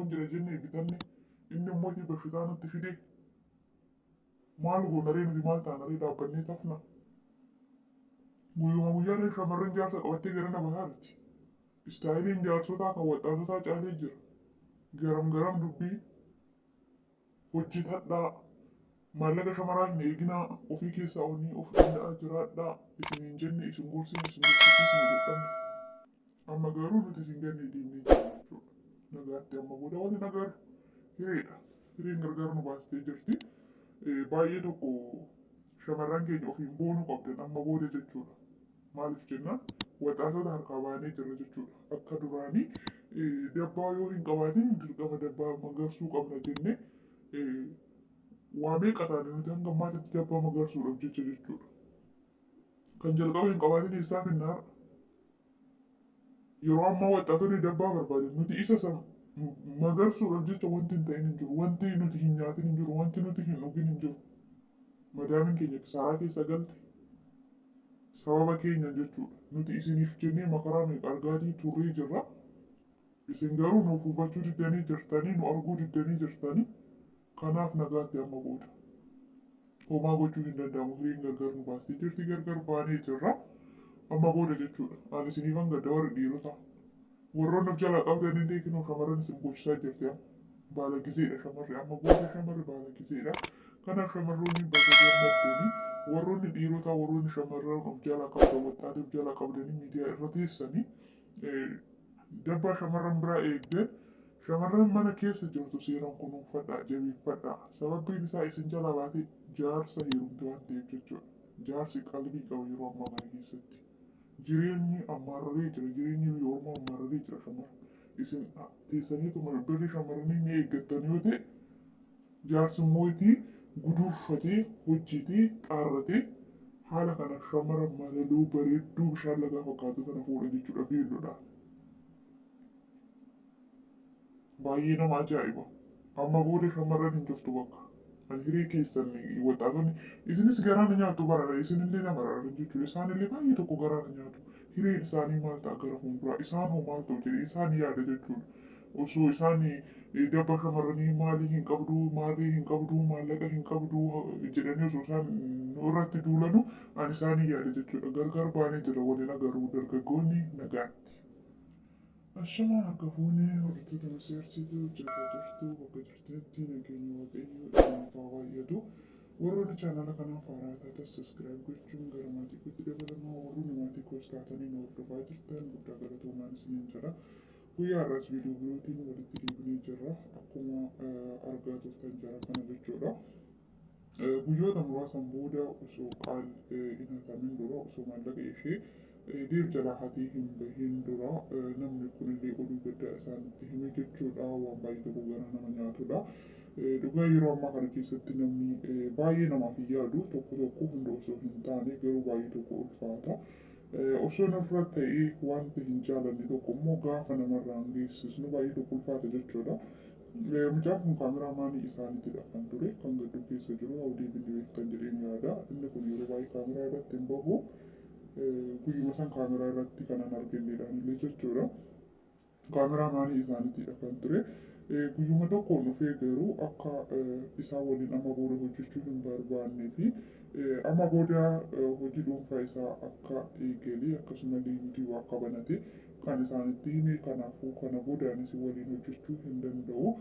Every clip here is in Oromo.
foon jira jennee bitanne inni immoo bashitaa nutti fide maal goonaree nuti maal taanaree dhaabbannee tafna. Guyyuma guyyaan shamarran jaarsa qabattee gara nama haarti. Istaayiliin jaarsotaa kan waxxaatotaa caalee jira. Garam dubbii hojjetadhaa. Maallaqa shamaraa hin eeginaa ofii keessaa onnii of danda'aa jiraadhaa. Isin hin jenne isin gorsin isin gorsiisin jedhamne. Amma garuu nuti isin gannee deemnee jirra jechuudha. Nagaatti amma booda wali nagar hireedha. Hireen gargar nu baastee jirti. Baay'ee tokko shamarran keenya ofiin boonuu qabdan amma booda jechuudha. Maaliif jennaan waxaatota harkaa baanee jirra jechuudha. Akka duraanii dabbaa yoo hin qabaatin dirqama dabbaa magarsuu qabna jenne waa meeqataan nuti hanga ammaatitti dabbaa magarsuudhaaf jechuudha. Kan jalqaba hin qabaatin eessaa finnaara. Yeroo ammaa waxaatonni dabbaa barbaadan nuti isa san magarsuudhaaf jecha wanti hin ta'in hin jiru. Wanti nuti hin nyaatin hin jiru. Wanti nuti hin dhugin hin jiru. Madaamin keenya kisaaraa keessa galte sababa keenya jechuudha. Nuti isiniif jennee makaraa meeqa argaatii turree jirra. Isin garuu nuuf hubachuu diddanii jirtanii nu arguu diddanii jirtanii. Kanaaf nagaatti amma booda. Homaa gochuu hin danda'amu. Hiriin gargar nu baastee jirti gargar baanee jirra. Amma booda jechuudha. Ani isiniifan gadda warri dhiirota. Warroonni of jalaa qabdan illee kinoo shamarran isin boocisaa jirti amma. Baala gizeedha shamarri amma booda shamarri baala gizeedha. Kanaaf shamarroonni bakka gammaddanii warroonni dhiirota warroonni shamarran of jalaa qabdan waxxaatee of jalaa qabdanii miidiyaa irra teessanii dabbaa shamarran biraa eegdan shamarran mana keessa jirtu seeraan kunuunfadhaa jabeeffadhaa. Sababbiin isaa isin jalaa baatee jaarsa heerumte waan ta'eef jechuudha. Jaarsi qalbii qaba yeroo ammaa mana keessatti. Jireenyi ammaarree jira. Jireenyi biyya ormaa ammaarree jira shamarran. Isin teessaniituma birri shamarranii ni eeggattan yoo ta'e jaarsi mootii guduunfatee hojjetee xaarratee haala kana shamarran malaluu bareedduu bishaan lagaa fakkaatu kana fuudha jechuudha beelloodhaan. Baay'ee nama ajaa'iba. Amma booda shamarran hin jirtu bakka. Ani hiree keessan waxaatonni isinis garaana nyaatu barara isinillee nama rarra jechuudha. Isaanillee baay'ee tokko garaana nyaatu. Hireen isaanii maal ta'a gara fuulduraa isaan hoo maal ta'u jedhee isaan yaada jechuudha. Osoo isaan dabba shamarranii maalii hin qabduu maalii hin qabduu maallaqa hin qabduu jedhanii osoo isaan irratti duulanu ani isaanii yaada jechuudha. Gargar baanee jira waliin agaruu dargaggoonni nagaatti. Ashama akka fuunee hordoftoota miseersituu hojjetaa jirtu bakka jirtetti nageenya waaqayyoo dhuunfaa baay'atu. Warroonni chaanala kanaaf haaraa taatan saskiraayib gochuun gara maatii kootti dabalamaa warroonni maatii koos taatanii nu hordofaa jirtan guddaa galatoomaa isiniin jedha. Guyyaa har'aas viidiyoo birootiin walitti deebinee jirra. Akkuma argaa turtan jara kana jechuudha. Guyyoota muraasan booda osoo qaal hin hatamin dura osoo maallaqa ishee deeb jalaa hatee hin bahin dura namni kunillee oduu gaddaa isaanitti hime jechuudha. Waan baay'ee tokko gara nama nyaatudha. Dhugaa yeroo ammaa kana keessatti namni baay'ee namaaf yaadu tokko hunda osoo hin taane garuu baay'ee tokko ulfaata. Osoo narra ta'ee wanta hin jaalanne tokko immoo gaafa namarraan geessisnu baay'ee tokko ulfaata jechuudha. Mucaan kun kaameraamaanii isaaniitidha kan ture kan gadduu keessa jiru Awudii Bilbileef kan jedheen yaada. Inni kun yeroo baay'ee kaameraa irratti hin bahu. Guyyuma san kaameraa irratti kanan arginneedhaan illee jechuudha. Kaameraamaanii isaaniitidha kan ture. Guyyuma tokkoon dhufee garuu akka isaan waliin amma booda hojjechuu hin barbaannee fi amma booda hojii dhuunfaa isaa akka eegalee akkasumallee yuutuubii akka banate kan isaanitti hime. Kanaafuu kana booda anis waliin hojjechuu hin danda'u.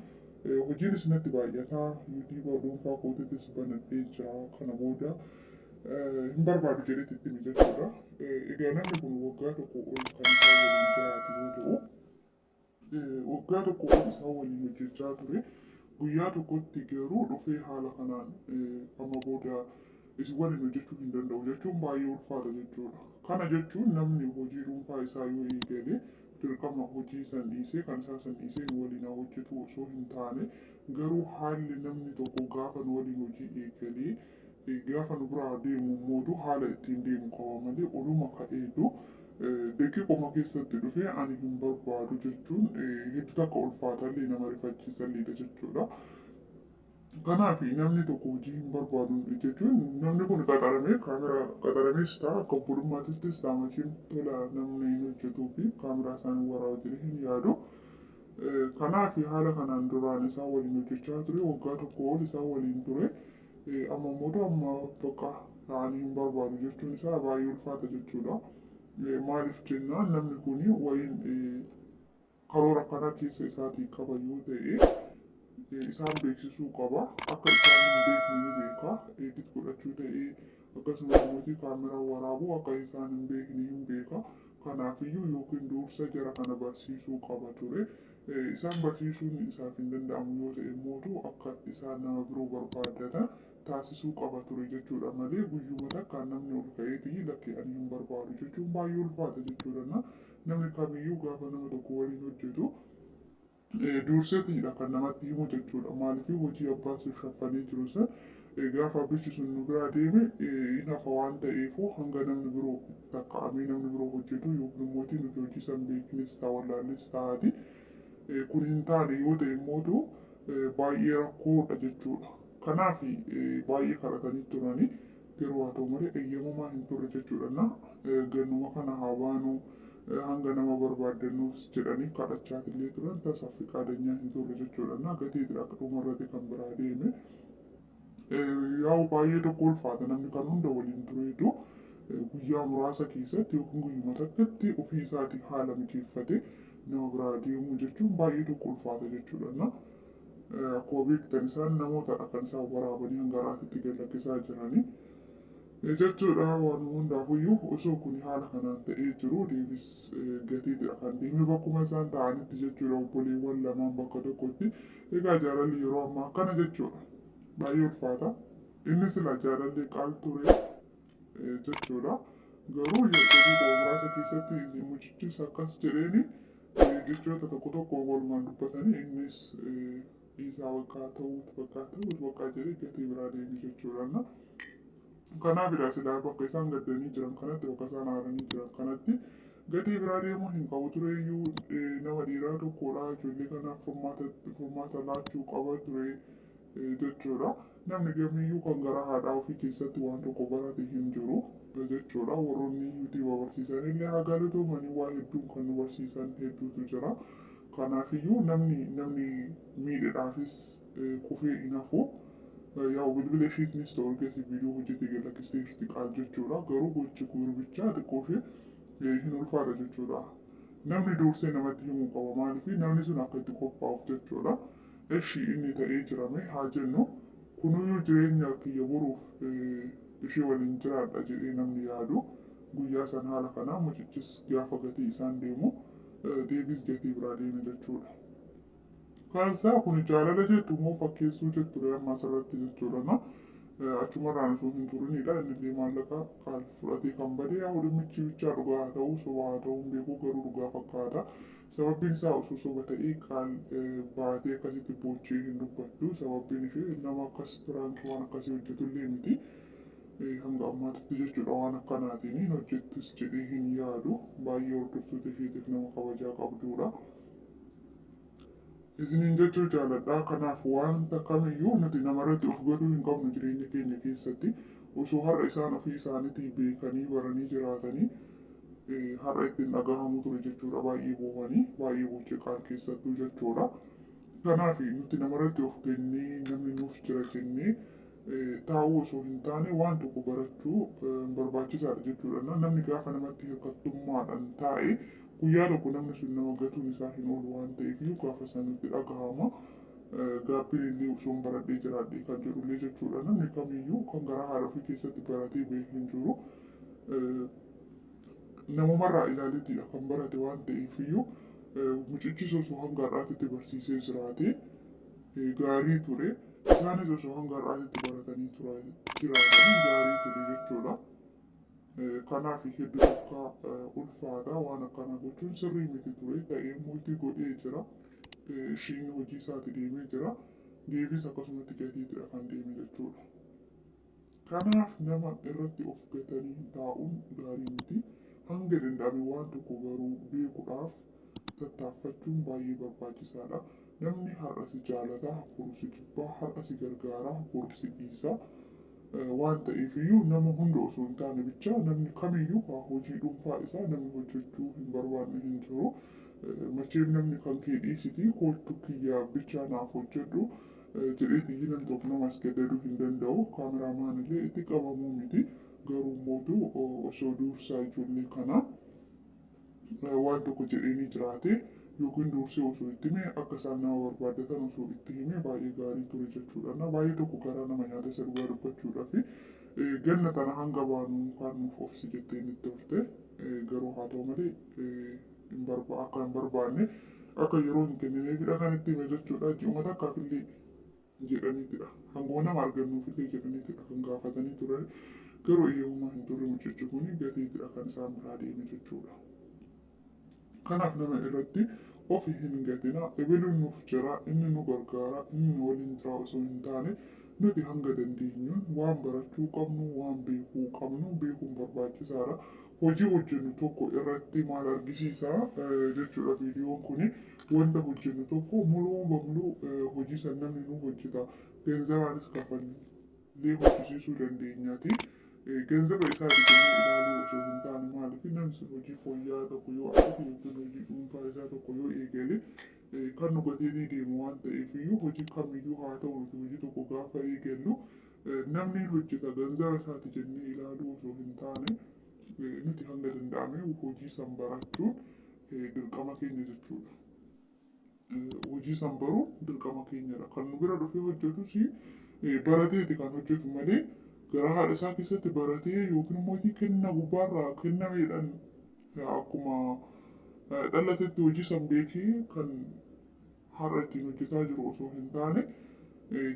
Hojiin isinatti baay'ataa yuutuubii dhuunfaa kootiitis banadhee jira. Kana booda hin barbaadu jedhetti itti mijachuudha. Egaa namni kun waggaa tokko ol kan isaa waliin jiraatu yoo ta'u waggaa tokko ol isaa waliin hojjechaa ture. Guyyaa tokkotti garuu dhufee haala kanaan amma booda isin waliin hojjechuu hin danda'u jechuun baay'ee ulfaata jechuudha. Kana jechuun namni hojii dhuunfaa isaa yoo eegale dirqama hojii san dhiisee kan isaa san dhiisee nu waliin hojjetu osoo hin taane garuu haalli namni tokko gaafa nu waliin hojii eegalee gaafa nu biraa deemu moodu haala ittiin deemu qaba malee oluma ka'eetu daqiiquma keessatti dhufee ani hin barbaadu jechuun hedduu akka ulfaatallee nama rifachiisalleedha jechuudha. Kanaaf namni tokko hojii hin barbaadu jechuun namni kun qaxaramee kaameraa qaxaramees ta'a akka obbolummaatis ta'a machiin tola namni hin hojjetuu fi kaameraa isaanii waraabaa jedhee hin yaadu. Kanaaf haala kanaan duraan isaa waliin hojjechaa ture waggaa tokko ol isaa waliin ture. Amma immoo amma bakka ta'anii hin barbaadu jechuun isaa baay'ee ulfaata jechuudha. Maaliif jennaan namni kun wayiin karoora akkanaa keessa isaatii qaba yoo ta'e isaan beeksisuu qaba. Akka isaan hin beekne ni beeka. Edit godhachuu ta'ee akkasumas immoo kaameraa waraabuu akka isaan hin beekne hin beeka. Kanaafiyyuu yookiin dursa jara kana barsiisuu qaba ture. Isaan barsiisuun isaaf hin danda'amu yoo ta'e immoo akka isaan nama biroo barbaadatan taasisuu qaba ture jechuudha malee guyyuma takkaan namni ol ka'eetii lakkee ani hin barbaadu jechuun baay'ee ulfaata jechuudha. Namni kamiyyuu gaafa nama tokko waliin hojjetu durseetiidha kan namatti himu jechuudha. Maaliif hojii abbaan siif shaffanee jiru san gaafa abbichi sun nu biraa deeme hin hafa waan ta'eefu hanga namni biroo takka'amee namni biroo hojjetu yookiin immoo nuti hojii san beeknes ta'a wallaalles ta'ati kun hin taane yoo ta'e immoo baay'ee rakkoodha jechuudha. Kanaaf baay'ee kadhatanii turanii garuu haa ta'u malee eeyyamamaa hin turre jechuudha. Gannuma kana haa baanu hanga nama barbaaddannuus jedhanii kadhachaatillee turan tasaaf qaadanyyaa hin turre jechuudha. Gatiidha akka dhumarratti kan biraa deeme. Yaa'u baay'ee tokko ulfaata namni kan hunda waliin tureetu guyyaa muraasa keessatti yookiin guyyuma takkatti ofii isaatii haala mijeeffate nama biraa deemuu jechuun baay'ee tokko ulfaata jechuudha. Akkuma beektan isaan namootadha kan isaan waraabanii hanga raatitti gallakkisaa jiranii jechuudha. Waan hundaafuyyuu osoo kun haala kanaan ta'ee jiru deebis gatiidha kan deeme bakkuma isaan ta'anitti jechuudha. Obboleewwan lamaan bakka tokkotti egaa jaalalli yeroo ammaa akkana jechuudha. Baay'ee ulfaata. Inni sila jaalallee qaal ture jechuudha. Garuu yeroo muraasa keessatti mucichis akkas jedheeni jechoota tokko tokko walumaan dubbatanii innis isaa bakka jedhee gatii biraa deemi jechuudha. Kanaafidha silaa bakka isaan gaddanii jiran kanatti bakka isaan aaranii jiran kanatti gatii biraa deemuu hin qabu tureeyyuu nama dhiiraa tokkodha. Ijoollee kanaaf furmaata laachuu qaba ture jechuudha. Namni gamiyyuu kan gara haadhaa ofii keessatti waan tokko barate hin jiru jechuudha. Warroonni yuutuuba barsiisan illee haa galatoomanii waa hedduun kan nu barsiisan hedduutu jira. Kanaafiyyuu namni miidhaadhaafis kufee hin hafu. Yaa'u bilbila isheetiinis ta'u ergasii viidiyoo hojjetee galakkistee jirti qaal jechuudha. Garuu gochi gurbichaa xiqqoo ishee hin ulfaata jechuudha. Namni dursee namatti himuu qaba. Maaliif namni sun akka itti qophaa'uuf jechuudha. Eshi inni ta'ee jirame haa jennu kunuyyuu jireenya kiyya boruuf ishee waliin jiraadha jedhee namni yaadu guyyaa san haala kanaa mucichis gaafa gatii isaan deemu deebis gatii biraa deeme jechuudha. Kansaa kun jaalala jettu moo fakkeessuu jettu amma asirratti jechuudha. Achumarraan osoo hin turinidha. Innillee maallaqa qaal fudhatee kan bade yaa dhimmichi bichaa dhugaa haa ta'u soba haa ta'u hin beeku garuu dhugaa fakkaata. Sababbiin isaa osoo soba ta'ee qaal baatee akkasitti boochee hin dubbattu. Sababbiin ishee nama akkas biraankii waan akkasii hojjetullee miti. Hanga ammaatitti jechuudha waan akkanaatiin hojjettis jedhee hin yaadu. Baay'ee hordoftoota isheetiif nama kabajaa qabdudha. Isiniin jechuu jaaladhaa. Kanaaf wanta kamiyyuu nuti namarratti of gaduu hin qabnu jireenya keenya keessatti osoo har'a isaan ofii isaaniitii beekanii baranii jiraatanii har'a ittiin dhagahamu ture jechuudha. Baay'ee bohanii baay'ee bochee qaal keessattuu jechuudha. Kanaaf nuti namarratti of kennee namni nuuf jira jennee taa'uu osoo hin taane waan tokko barachuu barbaachisaadha jechuudha. Namni gaafa namatti hirkattummaadhaan taa'e guyyaa tokko namni sun nama gatuun isaa hin oolu waan ta'eef gaafa sanatti dhagahama. Gaabbiin illee osoo baradhee jiraadhee kan jedhullee jechuudha. Namni kamiyyuu kan gara haadha ofii keessatti baratee beeku hin jiru. Namumarraa ilaaleetidha kan barate waan ta'eef mucichis osoo hanga har'aatitti barsiisee jiraate gaarii ture. Isaanis osoo hanga har'aatitti baratanii jiraatanii gaarii ture jechuudha. Kanaaf hedduu akka ulfaata waan akkana gochuun sirrii miti ture ta'ee mootii godhee jira. Ishiin hojii isaatti deemee jira. Deebis akkasumatti gatiitidha kan deeme jechuudha. Kanaaf nama irratti of gatanii taa'uun gaarii miti. Hanga danda'ame waan tokko garuu beekuudhaaf tattaaffachuun baay'ee barbaachisaadha. Namni har'a si jaalata, boru si jibbaa, har'a si gargaara, boru si dhiisa. Waan ta'eefiyyuu nama hunda osoo hin taane bichaa namni kamiyyuu hojii dhuunfaa isaa namni hojjechuu hin barbaanne hin jiru. macheef namni kan kee dhiisitii kootu kiyyaa bichaa naaf hojjedhu jedheetii namni tokko namas gaddaduu hin danda'u. Kaameramaan illee itti qabamuu miti. Garuu mootu osoo dursaa ijoollee kana waan tokko jedheenii jiraate yookiin dursee osoo itti hime akka isaan nama barbaaddatan osoo itti hime baay'ee gaarii ture jechuudha. Baay'ee tokko garaa nama nyaata isa dhugaa dubbachuudhaaf ganna kana hanga baanu kan nuuf obsi jettee nutti turte. Garuu haa ta'u malee akka hin barbaanne akka yeroo hin kennineefidha kan itti hime jechuudha. Ji'uma takkaaf illee jedhaniitidha. Hanguma nama argannuuf illee jedhaniitidha kan gaafatanii turan. Garuu eeyyamuma hin turre mucichi kun gatiitidha kan isaan biraa deeme jechuudha. Kanaaf nama irratti ofi hin gatina. Ebeluun nuuf jira, inni nu gargaara, inni nu waliin jira osoo hin taane nuti hanga dandeenyuun waan barachuu qabnu, waan beekuu qabnu beekuun barbaachisaadha. Hojii hojjennu tokko irratti maal argisiisa jechuudha viidiyoon kun. Wanta hojjennu tokko muluu hojii san namni nu hojjeta. Genzabaanis kafallee hojjisiisuu dandeenyaati. Genzaba isaa bitanii ilaaluu osoo hin taane maaliif namni sun hojii fooyya'aa tokko yoo argate yookiin hojii dhuunfaa isaa tokko yoo eegale kan nu gatee deemu waan ta'eef iyyuu hojii kamiyyuu haa ta'u nuti hojii tokko gaafa eegallu namni hojjeta genzaba isaati jennee ilaaluu osoo hin taane nuti hanga danda'ame hojii san barachuun dirqama keenya jechuudha. Hojii san baruun dirqama keenyadha. Kan nu bira dhufee hojjetus barateeti kan hojjetu malee gara haadha isaa keessatti baratee yookiin immoo kenna gubbaarraa kennameedhaan akkuma dhalatetti hojii san beekee kan har'a ittiin hojjetaa jiru osoo hin taane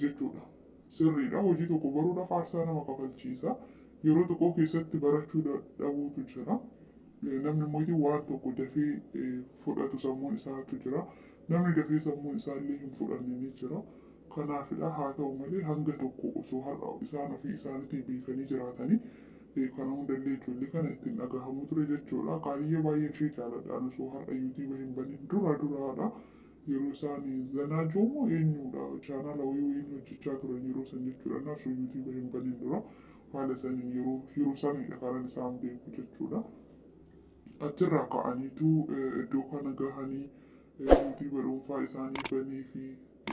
jechuudha. Sirriidha. Hojii tokko baruudhaaf aarsaa nama kafalchiisa. Yeroo tokko keessatti barachuu dhabuutu jira. Namni immoo waan tokko dafee fudhatu sammuun isaatu jira. Namni dafee sammuun isaallee hin fudhanne ni jira. Kanaafidha haa ta'u malee hanga tokko osoo har'a isaan ofii isaaniitii beekanii jiraatanii kana hundallee ijoollee kana ittiin dhagahamuu ture jechuudha. Qaaliyyee baay'ee ishee jaaladhaan osoo har'a yuutuuba hin banin duraadha. Yeroo isaan zanaa joomoo eenyudha chaanaala wayii hojjechaa turan yeroo san jechuudha. Naasuu yuutuuba hin banin dura haala saniin yeroo sanidha kanan isaan beeku jechuudha. Achirraa ka'aniitu iddoo kana gahanii yuutuuba dhuunfaa isaanii banii fi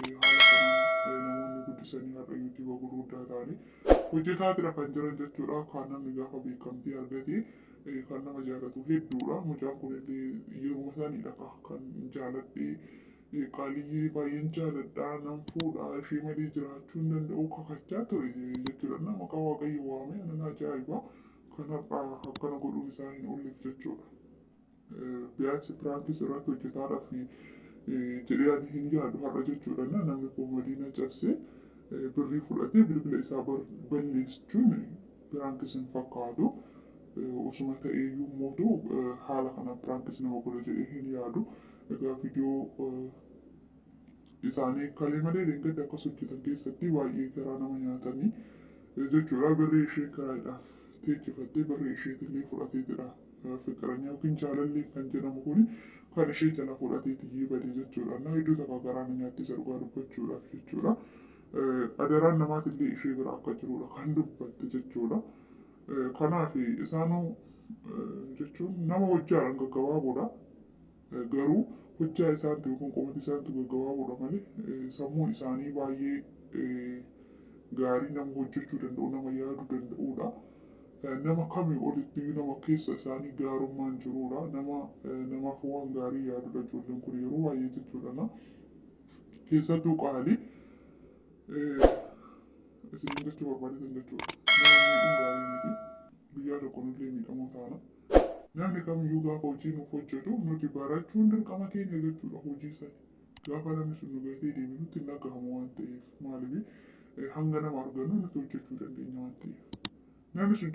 haala kanaan namoonni guddisanii har'a yuutuuba gurguddaa ta'anii hojjetaatidha kan jiran jechuudha. Kan namni gaafa beekamtii argate kan nama jaalatu hedduudha. Mucaan kun illee yeroo sanidha kan jaaladhee qaaliyyee baay'een jaaladhaa nan fuudhaa ishee malee jiraachuu hin danda'u kakachaa ture jechuudha. Nama waaqayyo waame anan ajaa'iba kan har'a akkana godhuun isaa hin oolleef jechuudha. Biyaansi piraankiis irratti hojjetaadhaaf jedhee ani hin yaadu har'a jechuudha. Namni koomadiina cabse birrii fudhatee bilbila isaa balleessuun piraankiis hin fakkaatu. Osuma ta'eeyyuu immoo haala kanaan piraankiis nama godha jedhee hin yaadu. Egaa viidiyoo isaanii kalee malee leengadda akkas hojjetan keessatti baay'ee garaa nama nyaatanii jechuudha. Birrii ishee karaadhaaf teechifattee birrii isheetillee fudhateetidha. Fiqiranya yookiin jaalallee kan jedhamu kun kan ishee jala fudhateetiyyee bade jechuudha. Hedduu takka garaa nyaatti isa dhugaa dubbachuudhaaf jechuudha. Adaraan namaatillee ishee bira akka jirudha kan dubbatte jechuudha. Kanaaf isaanuu jechuun nama hojjaadhaan gaggabaaboodha. Garuu hojjaa isaantu yookiin qomati isaantu gaggabaaboodha malee sammuun isaanii baay'ee gaarii nama hojjechuu danda'u nama yaaduu danda'udha. Nama kamii olitti nama keessa isaanii gaarummaan jirudha. Namaaf waan gaarii yaadudha ijoolleen kun yeroo baay'ee jechuudha. Keessattuu qaalii isin jechuu barbaadan jechuudha. Nama miidhuun gaarii miti. Guyyaa tokkonillee miidhamuu taana. Namni kamiyyuu gaafa hojii nuuf hojjetu nuti barachuun dirqama keenya jechuudha hojii sana. Gaafa namni sun nu gatee deeme nutti hin dhagahamu waan ta'eef maaliif hanga nama argannu nuti hojjechuu dandeenya waan ta'eef. Namni sun